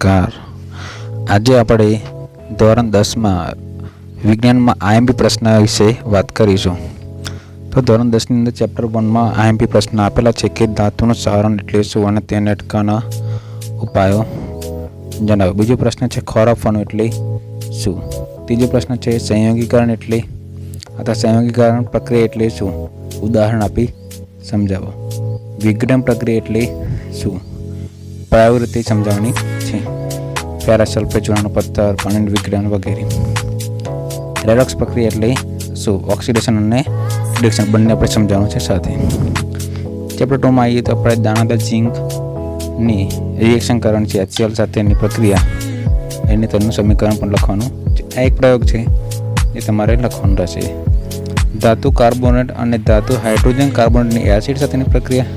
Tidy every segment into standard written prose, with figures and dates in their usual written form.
નમસ્કાર। આજે આપણે ધોરણ 10માં વિજ્ઞાનમાં આઈએમપી પ્રશ્ન વિશે વાત કરીશું। તો ધોરણ 10ની અંદર ચેપ્ટર 1માં આઈએમપી પ્રશ્ન આપેલા છે કે ધાતુનું સારણ એટલે શું અને તેને અટકાવવાના ઉપાયો જણાવો। બીજો પ્રશ્ન છે ખોરાફવાનું એટલે શું। ત્રીજો પ્રશ્ન છે સંયોગીકરણ એટલે અથવા સંયોગીકરણ પ્રક્રિયા એટલે શું, ઉદાહરણ આપી સમજાવો। વિઘટન પ્રક્રિયા એટલે શું, પ્રવૃત્તિ સમજાવવાની છે। પેરાસલ્ફેટ ચૂનાનો પથ્થર, પાણીનું વિઘટન વગેરે। રેડોક્સ પ્રક્રિયા એટલે શું, ઓક્સિડેશન અને રિડક્શન બંને આપણે સમજાવવાનું છે સાથે। ચેપ્ટર 2માં આવીએ તો આપણે દાણાદાર ઝીંકની રિએક્શન કરવાની છે HCl સાથેની પ્રક્રિયા, એને તેનું સમીકરણ પણ લખવાનું છે। આ એક પ્રયોગ છે એ તમારે લખવાનું રહેશે। ધાતુ કાર્બોનેટ અને ધાતુ હાઇડ્રોજન કાર્બોનેટની એસિડ સાથેની પ્રક્રિયા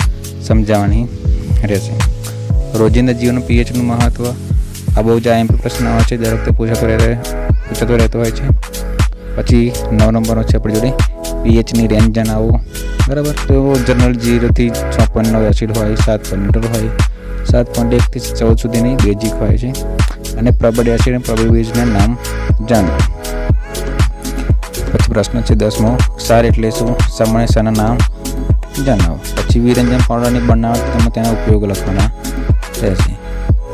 સમજાવવાની રહેશે। રોજિંદા જીવનનું પીએચનું મહત્વ, આ બહુ જ આઈએમપી પ્રશ્ન આવે છે, દરેક પૂછાતો રહેતો હોય છે। પછી 9 નંબરનો છે આપણી જોડે પીએચની રેન્જ જણાવો, બરાબર। તો જનરલ 0 થી 6.9 એસિડ હોય, 7 ન્યુટ્રલ હોય, 7.1 થી 14 સુધીની બેઝિક હોય છે, અને પ્રબળ એસિડ અને પ્રબળ બેઝના નામ જાણો। પછી પ્રશ્ન છે 10મો ક્ષાર એટલે શું, સામાન્ય ક્ષારના નામ જણાવો। પછી વિરંજન પાવડરની બનાવટ તમે તેના ઉપયોગ લખવાના રહેશે।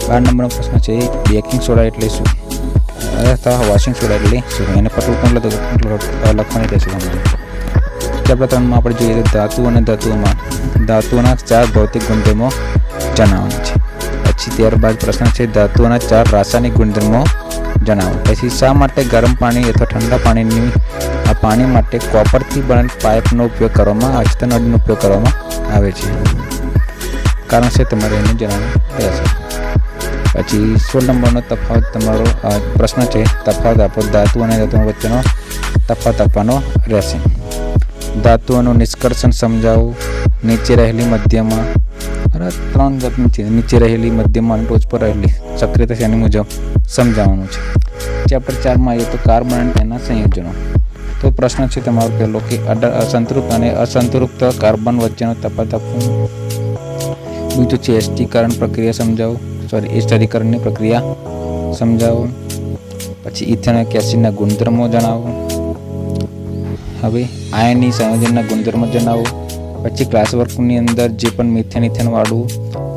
12 નંબરનો પ્રશ્ન છે બેકિંગ સોડા એટલે શું અથવા વોશિંગ સોડા એટલે શું, એને પટલું પણ લખવાની રહેશે તમારે। ચેપ્ટર 3માં આપણે જોઈએ તો ધાતુ અને ધાતુઓના 4 ભૌતિક ગુણધર્મો જણાવવાના છે। પછી ત્યારબાદ પ્રશ્ન છે ધાતુઓના 4 રાસાયણિક ગુણધર્મો જણાવો। પછી શા માટે ગરમ પાણી અથવા ઠંડા પાણી માટે કોપરથી બનેલ પાઇપનો ઉપયોગ કરવામાં આવે છે, તો નળનો ઉપયોગ કરવામાં આવે છે, કારણ છે તમારે એને જણાવવું રહેશે। પછી 16 નંબરનો તફાવત તમારો પ્રશ્ન છે તફાવત આપો, ધાતુ અને ધાતુઓ વચ્ચેનો તફાવત આપવાનો રહેશે। ધાતુઓનું નિષ્કર્ષણ સમજાવો। નીચે રહેલી મધ્યમાં, બરાબર, 3 જાતની છે, નીચે રહેલી, મધ્યમાં અને ટોચ પર રહેલી સક્રિયતા શેની મુજબ સમજાવવાનું છે। ચેપ્ટર 4માં આવીએ તો કાર્બન અને તેના સંયોજનો। તો પ્રશ્ન છે તમારો પહેલો કે સંતૃપ્ત અને અસંતૃપ્ત કાર્બન વચ્ચેનો તફાવત આપવું। બીજું છે એસ્ટીકરણ પ્રક્રિયા સમજાવો, એસ્ટરીકરણની પ્રક્રિયા સમજાવો। પછી ઇથેનોઇક એસિડના ગુણધર્મો જણાવો। હવે આયનની સંયોજનના ગુણધર્મો જણાવો। પછી ક્લાસ વર્કની અંદર જે પણ મિથેન વાળું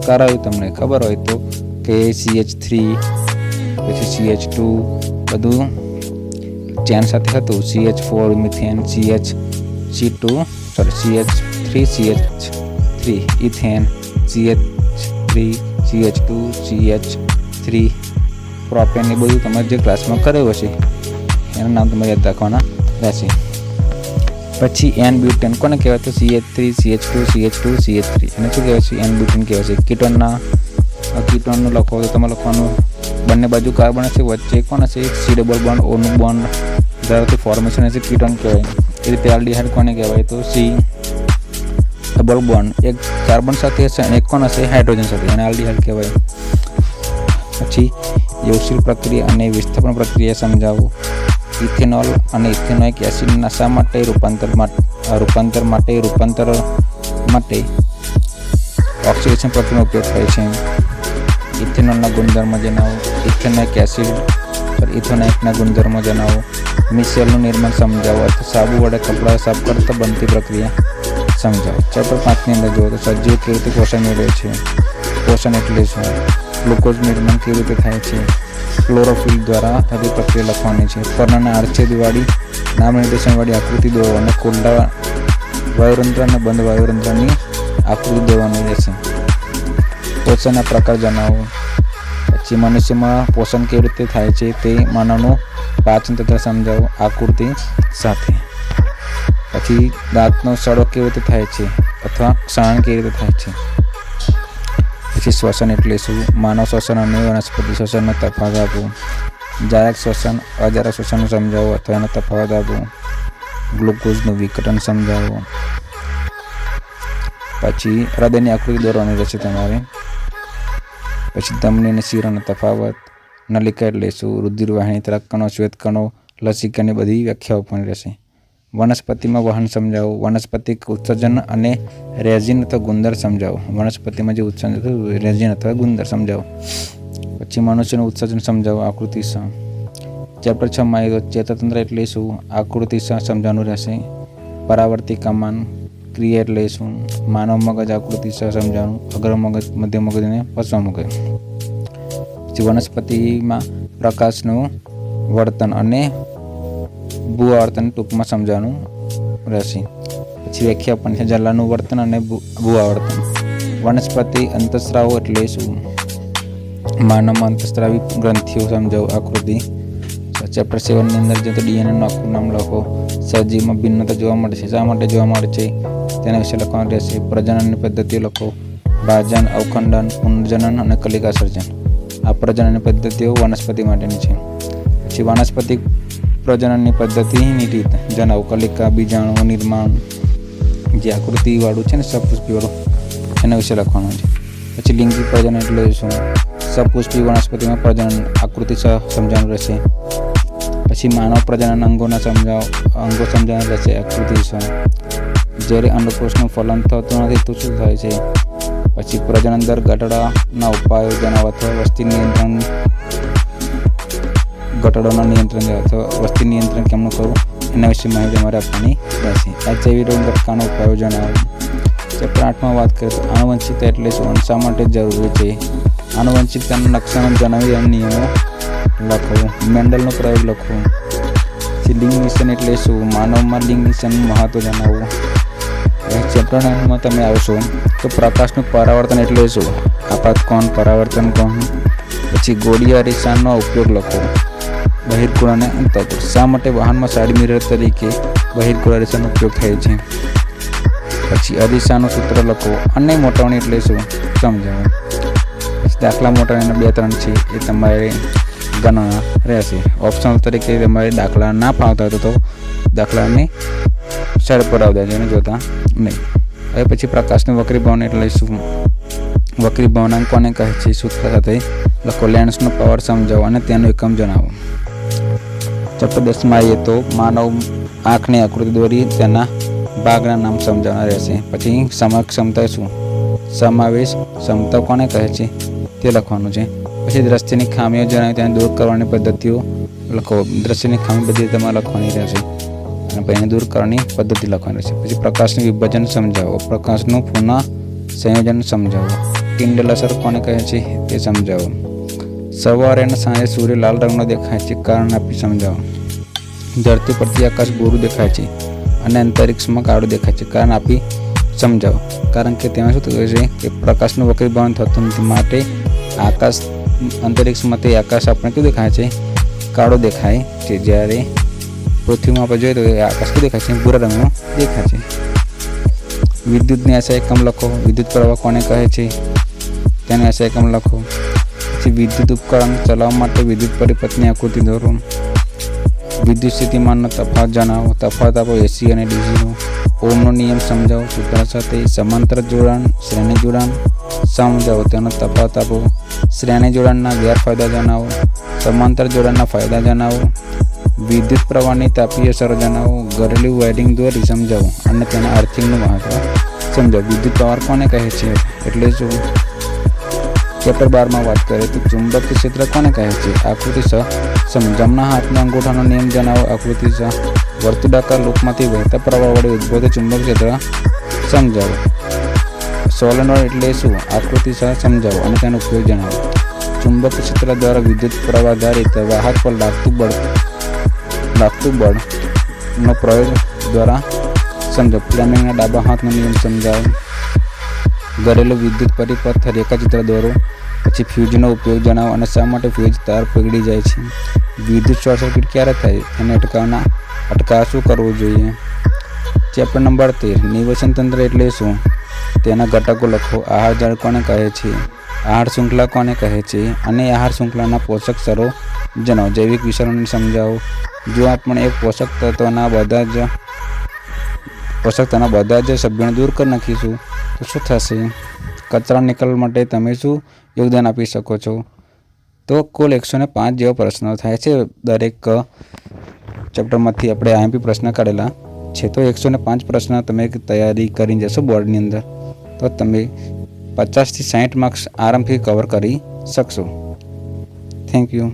કરાયું તમને ખબર હોય તો કે CH3 પછી CH2 બધું ચેન સાથે હતું, CH4 methane, CH3 CH3 ethane, CH3 CH2 CH3 propane, એ બધું તમારે જે ક્લાસમાં કરેલું હશે એનું નામ તમારે યાદ રાખવાના રહેશે। પછી એન બ્યુટેન કોને કહેવાય, તો CH3 CH2 CH2 CH3, એને શું કહેવાય છે, એન બ્યુટેન કહેવાય છે। કીટોનનું લખો તો તમારે લખવાનું બંને બાજુ કાર્બન હશે, વચ્ચે કોણ હશે, C ડબલ બોન્ડ ઓનું બોન્ડ ધરાવતું ફોર્મેશન હશે, કીટોન કહેવાય। એ રીતે આલ્ડીહાઇડ કોને કહેવાય, તો C ડબલ બોન્ડ એક કાર્બન સાથે હશે અને એક કોણ હશે, હાઇડ્રોજન સાથે, એને આલ્ડીહાઇડ કહેવાય। પછી યોગશીલ પ્રક્રિયા અને વિસ્થાપન પ્રક્રિયા સમજાવો। ઇથેનોલ અને ઇથેનોઇક એસિડના શા માટે રૂપાંતર માટે ઓક્સિડેશન પ્રક્રિયાનો ઉપયોગ થાય છે। ઇથેનોલના ગુણધર્મો જણાવો। ઇથેનોઇકના ગુણધર્મો જણાવો। મિસેલનું નિર્માણ સમજાવો અથવા સાબુ વડે કપડાં સાફ કરતા બનતી પ્રક્રિયા સમજાવો। ચેપ્ટર 5ની અંદર જુઓ તો સજીવ કેવી રીતે પોષણ મેળવે છે, પોષણ એટલે શું, ગ્લુકોઝ નિર્માણ કેવી રીતે થાય છે, ક્લોરોફિલ દ્વારા થતી પ્રક્રિયા લખવાની છે। પર્ણના આડછેદવાળી નામ નિર્દેશનવાળી આકૃતિ દોરો અને ખુલ્લા વાયુરંધ્ર અને બંધ વાયુરંધ્રની આકૃતિ દોરવાની રહેશે। પોષણના પ્રકાર જણાવો। પછી મનુષ્યમાં પોષણ કેવી રીતે થાય છે તે માનવનું પાચન તંત્ર સમજાવો આકૃતિ સાથે। પછી દાંતનો સડો કેવી રીતે થાય છે અથવા ક્ષારણ કેવી રીતે થાય છે। પછી શ્વસન એટલે શું, માનવ શ્વસન અને વનસ્પતિ શ્વસનનો તફાવત આપો। જારક શ્વસન અજારક શ્વસનનું સમજાવો અથવા એનો તફાવત આપો। ગ્લુકોઝનું વિઘટન સમજાવો। પછી હૃદયની આકૃતિ દોરવાની રહેશે તમારે। પછી ધમની અને શિરાનો તફાવત, નલિકા એટલે શું, રુધિરવાહિની, તરકકણો, શ્વેતકણો, લસિકાની બધી વ્યાખ્યાઓ પણ રહેશે। વનસ્પતિમાં વહન સમજાવો। વનસ્પતિક ઉત્સર્જન અને રેઝિન અથવા ગુંદર સમજાવો। વનસ્પતિમાં જે ઉત્સર્જન થતું રેઝિન અથવા ગુંદર સમજાવો। પછી મનુષ્યનું ઉત્સર્જન સમજાવો આકૃતિ 6. ચેપ્ટર 6 માં આવ્યો ચેતાતંત્ર એટલે શું આકૃતિ 6 સમજાવવાનું રહેશે. પરાવર્તી કમાન ક્રિયા એટલે શું માનવ મગજ આકૃતિ 6 સમજાવવાનું. અગ્ર મગજ, મધ્ય મગજ અને પશ્વ મગજ. પછી વનસ્પતિમાં પ્રકાશનું વર્તન અને ભૂઆવર્તન ટૂંકમાં સમજાવવાનું રહેશે. પછી વ્યાખ્યા પણ છે જલાનું વર્તન અને ભૂઆવર્તન. વનસ્પતિ અંતઃસ્રાવો એટલે શું માનવમાં અંતઃસ્રાવી ગ્રંથિઓ સમજાવો આકૃતિ. ચેપ્ટર 7 ની અંદર જો તો ડીએનએનું આખું નામ લખો. સજીવમાં ભિન્નતા જોવા મળે છે, શા માટે જોવા મળે છે તેના વિશે લખવાનું રહેશે. પ્રજનનની પદ્ધતિઓ લખો. ભાજન, અવખંડન, પુનર્જનન અને કલિકા સર્જન. આ પ્રજનનની પદ્ધતિઓ વનસ્પતિ માટેની છે. પછી વનસ્પતિ પ્રજનનની પદ્ધતિની રીત જણાવો. કલિકા, બીજાણુ નિર્માણ, જે આકૃતિવાળું છે ને સપુષ્પીવાળું એના વિશે લખવાનું છે. પછી લિંગી પ્રજનન એટલે શું સપુષ્પી વનસ્પતિમાં પ્રજનન આકૃતિ સમજાવવાનું રહેશે. પછી માનવ પ્રજનન અંગો સમજાવવાનું રહેશે આકૃતિ 6. જ્યારે અંડકોષનું ફલન થતું નથી તો શું થાય છે. પછી પ્રજનન દર ઘટાડવાના ઉપાયો જણાવો અથવા વસ્તી નિયંત્રણ ઘટાડવાના નિયંત્રણ અથવા વસ્તી નિયંત્રણ કેમનું કરવું એના વિશે માહિતી અમારે આપવાની રહેશે. એચઆઈવી રોગ અટકાવવાના ઉપાયો જણાવો. ચેપ્ટર 8 માં વાત કરીએ તો આનુવંશિકતા એટલે શું શા માટે જરૂરી છે. આનુવંશિકતાના લક્ષણો જણાવી અને નિયમો લખો. મેન્ડલનો પ્રયોગ લખો. પછી લિંગ નિશાન એટલે શું માનવમાં લિંગ નિશાનનું મહત્વ જણાવવું. ચેપ્ટર 9 માં તમે આવશો તો પ્રકાશનું પરાવર્તન એટલે શું આપાતકોણ, પરાવર્તન કોણ. પછી ગોળીય અરીસાનો ઉપયોગ લખો. બહિર્ગોળ અને અંતઃગોળ. શા માટે વાહનમાં સાઇડ મિરર તરીકે બહિર્ગોળ અરીસાનો ઉપયોગ થાય છે. પછી અરીસાનું સૂત્ર લખો. અને મોટાવણી એટલે શું સમજાવો. દાખલા મોટાવણીના 2-3 છે એ તમારે ગણવાના રહેશે. ઓપ્શનલ તરીકે તમારે દાખલા ના ફાવતા હોય તો દાખલાને સાઈડ પર આવતા છે એને જોતા નહીં. હવે પછી પ્રકાશનું વક્રીભાવના એટલે શું વક્રીભાવના કોને કહે છે સૂત્ર સાથે લખો. લેન્સનો પાવર સમજાવો અને તેનો એકમ જણાવો. ચેપ્ટર 10 માં આવીએ તો માનવ આંખની આકૃતિ દોરી તેના ભાગના નામ સમજાવવાના રહેશે. પછી સમક્ષમતા શું સમાવેશ ક્ષમતા કોને કહે છે તે લખવાનું છે. પછી દ્રષ્ટિની ખામીઓ જણાવી તેને દૂર કરવાની પદ્ધતિઓ લખો. દ્રષ્ટિની ખામી બધી તમારે લખવાની રહેશે અને પછી એને દૂર કરવાની પદ્ધતિ લખવાની રહેશે. પછી પ્રકાશનું વિભાજન સમજાવો. પ્રકાશનું પુનઃ સંયોજન સમજાવો. ટિન્ડલ અસર કોને કહે છે તે સમજાવો. સવારે અને સાંજે સૂર્ય લાલ રંગનો દેખાય છે કારણ આપી સમજાવો. ધરતી પરથી આકાશ ભૂરું દેખાય છે અને અંતરિક્ષમાં કાળું દેખાય છે કારણ આપી સમજાવો. કારણ કે તેમાં શું થતું છે કે પ્રકાશનું વક્રીભાવન થતું નથી માટે આકાશ અંતરિક્ષમાં તે આકાશ આપણે કેવું દેખાય છે કાળો દેખાય છે. જ્યારે પૃથ્વીમાં આપણે જોઈએ તો એ આકાશ કેવું દેખાય છે ભૂરા રંગનો દેખાય છે. વિદ્યુતની આશા એકમ લખો. વિદ્યુત પ્રવાહ કોને કહે છે તેની આશા એકમ લખો. પછી વિદ્યુત ઉપકરણ ચલાવવા માટે વિદ્યુત પરિપથની આકૃતિ દોરો. વિદ્યુત સ્થિતિમાનનો તફાવત જણાવો. તફાવત આપો એસી અને ડીસીનો. ઓમનો નિયમ સમજાવો સૂત્ર સાથે. સમાંતર જોડાણ, શ્રેણી જોડાણ સમજાવો તેનો તફાવત આપો. શ્રેણી જોડાણના ગેરફાયદા જણાવો. સમાંતર જોડાણના ફાયદા જણાવો. વિદ્યુત પ્રવાહની તાપીય અસરો જણાવો. ઘરેલું વાયરિંગ દોરી સમજાવો અને તેના અર્થિંગનું મહત્વ સમજાવો. વિદ્યુત પાવર કોને કહે છે એટલે શું. ચેપ્ટર 12 માં વાત કરીએ તો ચુંબકીય ક્ષેત્ર કોને કહે છે આકૃતિ 6 જમણા હાથના અંગૂઠાનો નિયમ જણાવો. આકૃતિ 6 વર્તુળાકાર લૂપમાંથી વહેતા પ્રવાહ વડે ઉદ્ભવતું ચુંબકીય ક્ષેત્ર સમજાવો. સોલેનોઇડ એટલે શું આકૃતિ 6 સમજાવો અને તેનો ઉપયોગ જણાવો. ચુંબકીય ક્ષેત્ર દ્વારા વિદ્યુત પ્રવાહ આધારિત વાહક પર લાગતું બળનો પ્રયોગ દ્વારા સમજાવો. પ્લમ્બિંગના ડાબા હાથનો નિયમ સમજાવો. ઘરેલું વિદ્યુત પરિપથ રેખાચિત્ર દોરો. પછી ફ્યુઝનો ઉપયોગ જણાવો અને શા માટે ફ્યુઝ તાર પીગળી જાય છે. વિદ્યુત શોર્ટ સર્કિટ ક્યારે થાય એને અટકાવવા શું કરવું જોઈએ. ચેપ્ટર નંબર 13 નિર્વસન તંત્ર એટલે શું તેના ઘટકો લખો. આહાર જાળ કોને કહે છે. આહાર શૃંખલા કોને કહે છે અને આહાર શૃંખલાના પોષક સ્તરો જણાવો. જૈવિક વિશેષણોને સમજાવો. જો આપણે એક પોષક તત્વના બધા જ સભ્યોને દૂર કરી નાખીશું તો શું થશે. કચરા નિકાલ માટે તમે શું યોગદાન આપી શકો છો. તો કુલ 105 જેવા પ્રશ્નો થાય છે. દરેક ચેપ્ટરમાંથી આપણે આઈએમપી પ્રશ્ન કાઢેલા છે. તો 105 પ્રશ્ન તમે તૈયારી કરીને જશો બોર્ડની અંદર તો તમે 50 થી 60 માર્ક્સ આરામથી કવર કરી શકશો. Thank you.